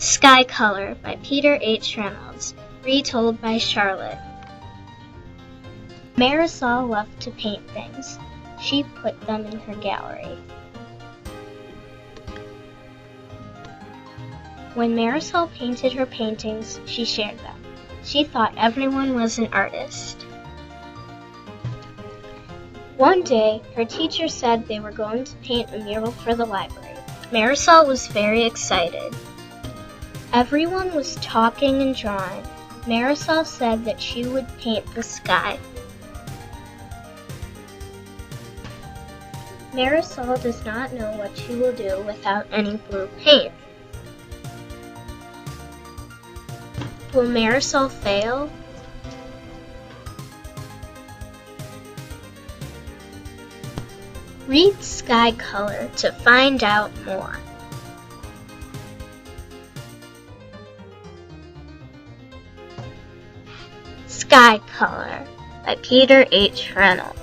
Sky Color by Peter H. Reynolds, retold by Charlotte. Marisol loved to paint things. She put them in her gallery. When Marisol painted her paintings, she shared them. She thought everyone was an artist. One day, her teacher said they were going to paint a mural for the library. Marisol was very excited. Everyone was talking and drawing. Marisol said that she would paint the sky. Marisol does not know what she will do without any blue paint. Will Marisol fail? Read Sky Color to find out more. Sky Color by Peter H. Reynolds.